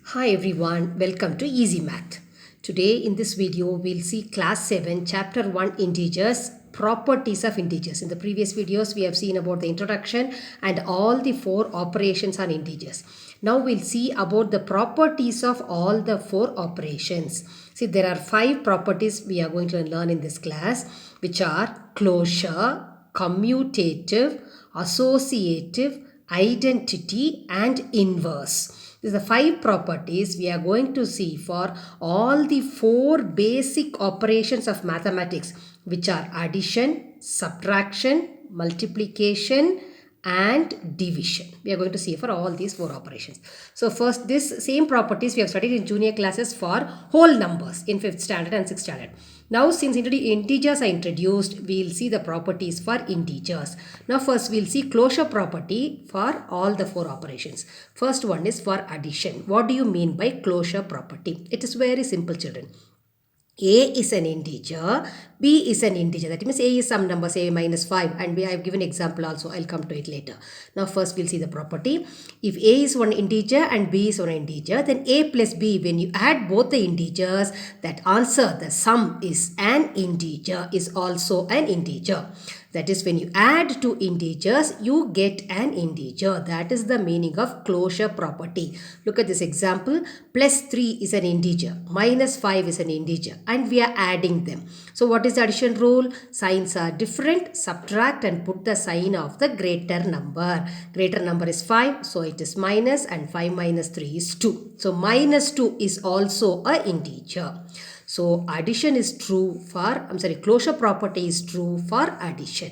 Hi everyone, welcome to Easy Math. Today in this video we'll see class 7 chapter 1 integers, properties of integers. In the previous videos we have seen about the introduction and all the four operations on integers. Now we'll see about the properties of all the four operations. See, there are 5 properties we are going to learn in this class, which are closure, commutative, associative, identity and inverse. These are the 5 properties we are going to see for all the 4 basic operations of mathematics, which are addition, subtraction, multiplication and division. We are going to see for all these 4 operations. So first, this same properties we have studied in junior classes for whole numbers in 5th standard and 6th standard. Now since integers are introduced, we will see the properties for integers. Now first we will see closure property for all the 4 operations. First one is for addition. What do you mean by closure property? It is very simple, children. A is an integer, B is an integer. That means A is some number, say minus 5, and I have given example also. I'll come to it later. Now first we'll see the property. If A is one integer and B is one integer, then A plus B, when you add both the integers, that answer, the sum is an integer, is also an integer. That is, when you add two integers, you get an integer. That is the meaning of closure property. Look at this example. Plus 3 is an integer. Minus 5 is an integer. And we are adding them. So what is the addition rule? Signs are different. Subtract and put the sign of the greater number. Greater number is 5. So it is minus, and 5 minus 3 is 2. So minus 2 is also a integer. So addition is true for, closure property is true for addition.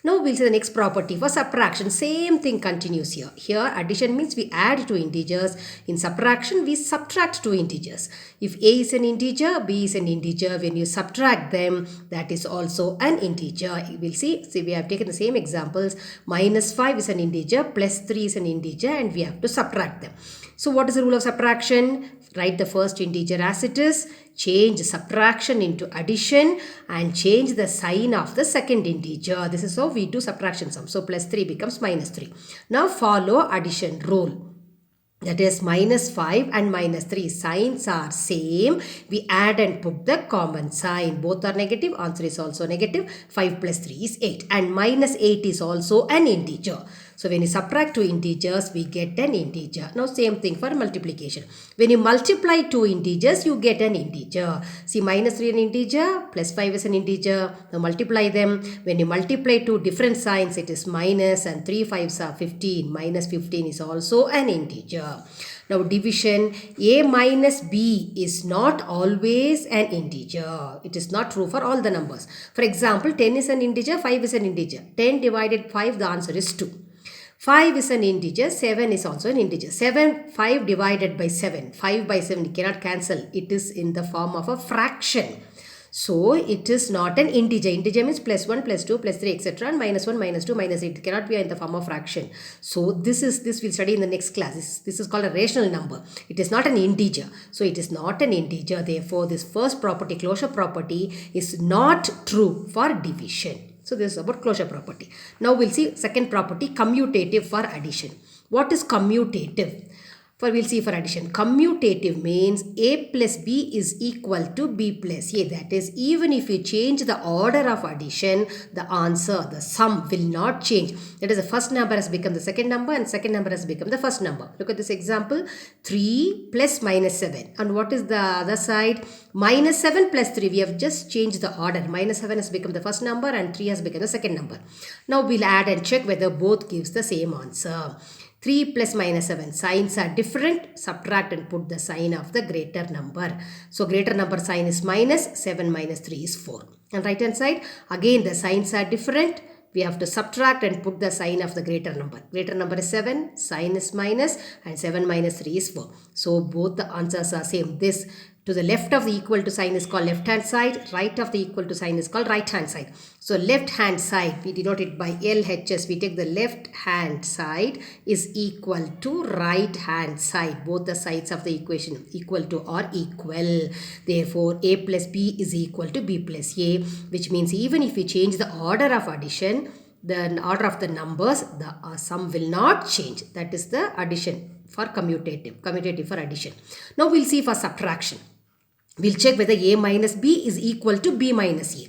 Now we'll see the next property for subtraction. Same thing continues here. Here addition means we add two integers. In subtraction we subtract two integers. If A is an integer, B is an integer, when you subtract them, that is also an integer. You will see we have taken the same examples. Minus 5 is an integer, plus 3 is an integer, and we have to subtract them. So what is the rule of subtraction? Write the first integer as it is, change subtraction into addition, and change the sign of the second integer. This is how we do subtraction sum. So plus 3 becomes minus 3. Now follow addition rule. That is, minus 5 and minus 3 signs are same. We add and put the common sign. Both are negative. Answer is also negative. 5 plus 3 is 8. And minus 8 is also an integer. So when you subtract two integers, we get an integer. Now same thing for multiplication. When you multiply two integers, you get an integer. See, minus 3 is an integer, plus 5 is an integer. Now multiply them. When you multiply two different signs, it is minus, and 3 5s are 15. Minus 15 is also an integer. Now division, A minus B is not always an integer. It is not true for all the numbers. For example, 10 is an integer, 5 is an integer. 10 divided 5, the answer is 2. 5 is an integer, 7 is also an integer. 5 divided by 7. 5 by 7, you cannot cancel. It is in the form of a fraction. So it is not an integer. Integer means plus 1, plus 2, plus 3, etc. And minus 1, minus 2, minus 8. It cannot be in the form of fraction. So this we'll study in the next class. This is called a rational number. It is not an integer. So it is not an integer. Therefore, this first property, closure property, is not true for division. So this is about closure property. Now we'll see second property, commutative for addition. What is commutative? We'll see for addition. Commutative means A plus B is equal to B plus A. That is, even if you change the order of addition, the answer, the sum will not change. That is, the first number has become the second number and second number has become the first number. Look at this example. 3 plus minus 7. And what is the other side? Minus 7 plus 3. We have just changed the order. Minus 7 has become the first number and 3 has become the second number. Now we'll add and check whether both gives the same answer. 3 plus minus 7. Signs are different. Subtract and put the sign of the greater number. So greater number sign is minus. 7 minus 3 is 4. And right hand side, again the signs are different. We have to subtract and put the sign of the greater number. Greater number is 7. Sign is minus. And 7 minus 3 is 4. So both the answers are same. This to the left of the equal to sign is called left hand side. Right of the equal to sign is called right hand side. So left hand side, we denote it by LHS. We take the left hand side is equal to right hand side. Both the sides of the equation equal to or equal. Therefore, A plus B is equal to B plus A, which means even if we change the order of addition, the order of the numbers, the sum will not change. That is the addition for commutative for addition. Now we'll see for subtraction. We'll check whether a minus b is equal to b minus a.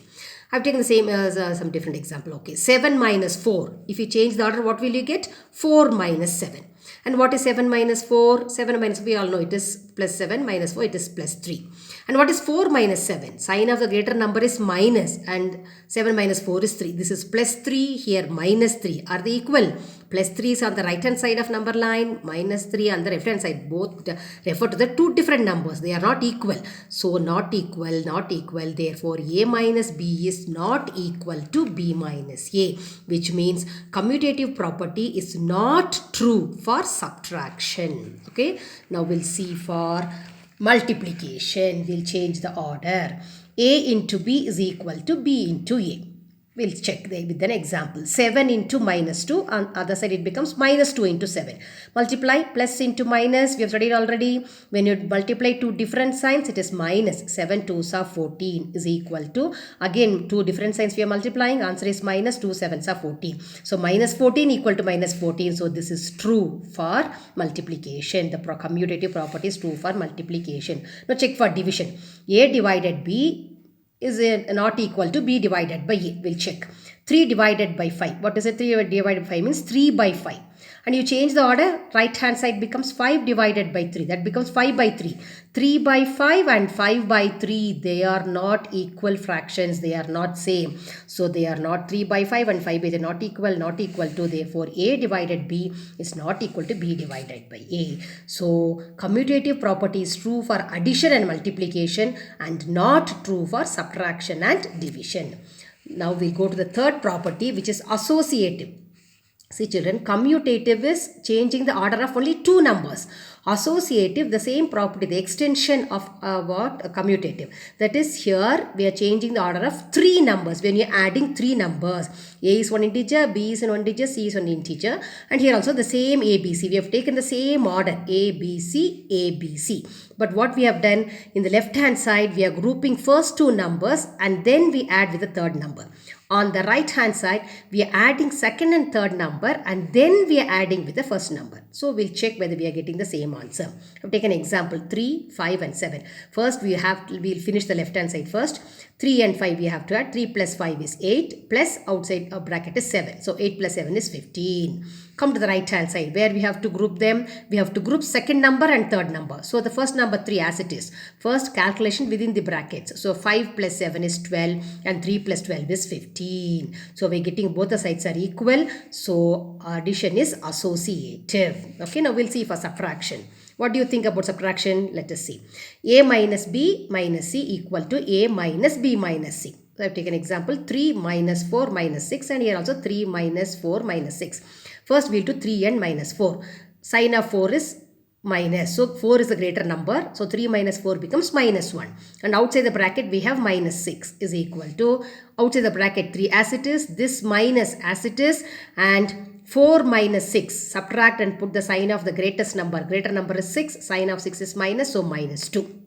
I've taken the same as some different example. Okay, 7 minus 4. If you change the order, what will you get? 4 minus 7. And what is 7 minus 4? 7 minus, we all know it is plus 7, minus 4, it is plus 3. And what is 4 minus 7? Sign of the greater number is minus, and 7 minus 4 is 3. This is plus 3, here minus 3. Are they equal? Plus 3 is on the right hand side of number line, minus 3 on the left hand side. Both refer to the two different numbers. They are not equal. So not equal, not equal. Therefore, a minus b is not equal to b minus a, which means commutative property is not true for subtraction. Okay. Now we'll see for multiplication. We'll change the order. A into b is equal to b into a. We'll check there with an example. 7 into minus 2. On the other side it becomes minus 2 into 7. Multiply plus into minus. We have studied already. When you multiply two different signs, it is minus. 7 2s are 14 is equal to. Again, two different signs we are multiplying. Answer is minus. 2 7s are 14. So minus 14 equal to minus 14. So this is true for multiplication. The commutative property is true for multiplication. Now check for division. A divided b is not equal to b divided by a. We'll check. 3 divided by 5. What is it? 3 divided by 5 means 3 by 5. And you change the order, right hand side becomes 5 divided by 3. That becomes 5 by 3. 3 by 5 and 5 by 3, they are not equal fractions. They are not same. So they are not 3 by 5 and 5 by 3, not equal to. Therefore, a divided b is not equal to b divided by a. So commutative property is true for addition and multiplication and not true for subtraction and division. Now we go to the third property, which is associative. See children, commutative is changing the order of only two numbers. Associative, the same property, the extension of commutative. That is, here we are changing the order of three numbers. When you are adding three numbers, a is one integer, b is one integer, c is one integer, and here also the same ABC. We have taken the same order, ABC, ABC. But what we have done in the left hand side, we are grouping first two numbers and then we add with the third number. On the right hand side, we are adding second and third number and then we are adding with the first number. So we'll check whether we are getting the same answer. I've taken an example 3, 5 and 7. First we'll finish the left hand side first. 3 and 5 we have to add. 3 plus 5 is 8 plus outside a bracket is 7. So 8 plus 7 is 15. Come to the right hand side where we have to group them. We have to group second number and third number. So the first number 3 as it is. First calculation within the brackets. So 5 plus 7 is 12 and 3 plus 12 is 15. So we're getting both the sides are equal. So addition is associative. Okay, now we'll see for subtraction. What do you think about subtraction? Let us see. A minus b minus c equal to a minus b minus c. So I've taken example 3 minus 4 minus 6 and here also 3 minus 4 minus 6. First we'll do 3 and minus 4. Sign of 4 is minus. So 4 is the greater number. So 3 minus 4 becomes minus 1. And outside the bracket we have minus 6 is equal to outside the bracket 3 as it is. This minus as it is. And 4 minus 6. Subtract and put the sign of the greatest number. Greater number is 6. Sign of 6 is minus. So minus 2.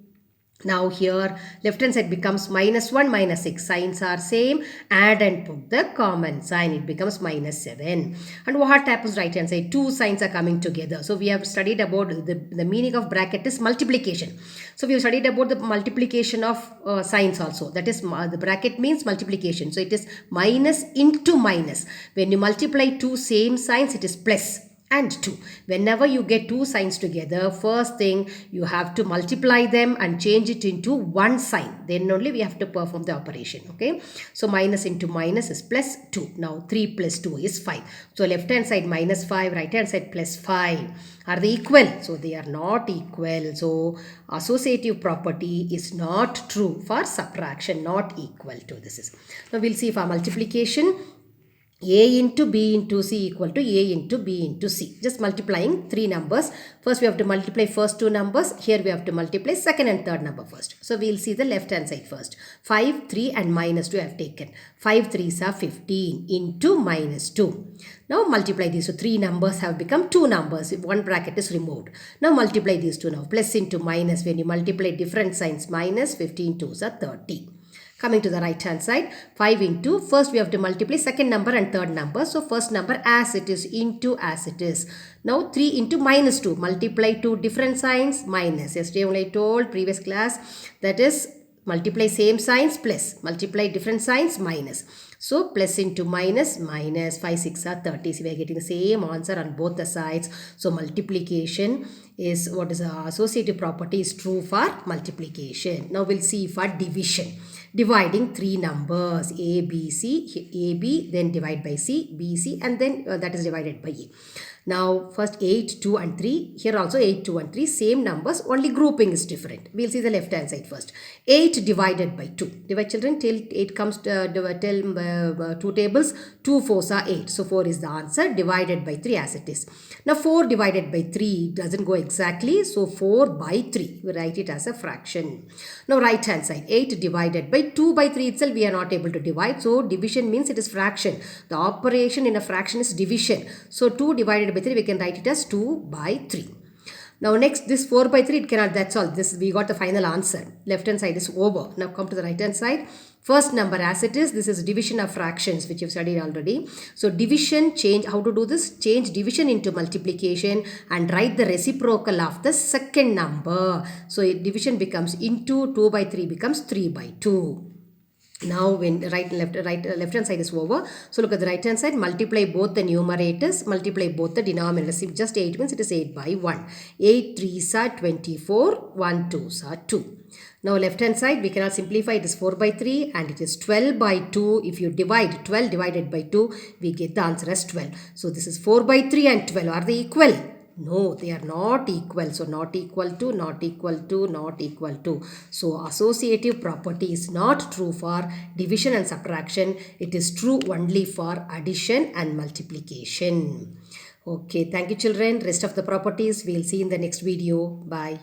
Now here left hand side becomes minus 1 minus 6. Signs are same. Add and put the common sign. It becomes minus 7. And what happens right hand side? Two signs are coming together. So we have studied about the meaning of bracket is multiplication. So we have studied about the multiplication of signs also. That is the bracket means multiplication. So it is minus into minus. When you multiply two same signs, it is plus and 2. Whenever you get two signs together, first thing you have to multiply them and change it into one sign. Then only we have to perform the operation. Okay. So minus into minus is plus 2. Now 3 plus 2 is 5. So left hand side minus 5, right hand side plus 5. Are they equal? So they are not equal. So associative property is not true for subtraction, not equal to this is. Now we'll see for multiplication. A into B into C equal to A into B into C. Just multiplying three numbers. First we have to multiply first two numbers. Here we have to multiply second and third number first. So we will see the left hand side first. 5, 3 and minus 2 I have taken. 5 3s are 15 into minus 2. Now multiply these. So three numbers have become two numbers. If one bracket is removed. Now multiply these two now. Plus into minus. When you multiply different signs minus 15 2s are 30. Coming to the right hand side, 5 into, first we have to multiply second number and third number. So first number as it is into as it is. Now 3 into minus 2, multiply two different signs, minus. Yesterday only I told previous class, that is multiply same signs plus, multiply different signs minus. So plus into minus, minus, 5 6 are 30. So we are getting the same answer on both the sides. So multiplication is, what is the associative property is true for multiplication. Now we'll see for division. Dividing three numbers A, B, C, A, B, then divide by C, B, C, and then that is divided by A. Now first 8, 2 and 3. Here also 8, 2 and 3. Same numbers, only grouping is different. We'll see the left hand side first. 8 divided by 2. Divide children till 8 comes to two tables. 2 4s are 8. So 4 is the answer, divided by 3 as it is. Now 4 divided by 3 doesn't go exactly. So 4 by 3. We write it as a fraction. Now right hand side. 8 divided by 2 by 3 itself we are not able to divide. So division means it is fraction. The operation in a fraction is division. So 2 divided by 3 we can write it as 2 by 3. Now next this 4 by 3 it cannot, that's all. This we got the final answer. Left hand side is over. Now come to the right hand side. First number as it is, this is division of fractions which you've studied already. So division, change, how to do this? Change division into multiplication and write the reciprocal of the second number. So division becomes into, 2 by 3 becomes 3 by 2. Now when left hand side is over. So look at the right hand side, multiply both the numerators, multiply both the denominators. If just 8 means it is 8 by 1. 8 3s are 24, 1 2s are 2. Now left hand side we cannot simplify, it is 4 by 3 and it is 12 by 2. If you divide 12 divided by 2 we get the answer as 12. So this is 4 by 3 and 12, are they equal? No, they are not equal. So not equal to, not equal to, not equal to. So associative property is not true for division and subtraction. It is true only for addition and multiplication. Okay, thank you children. Rest of the properties we'll see in the next video. Bye.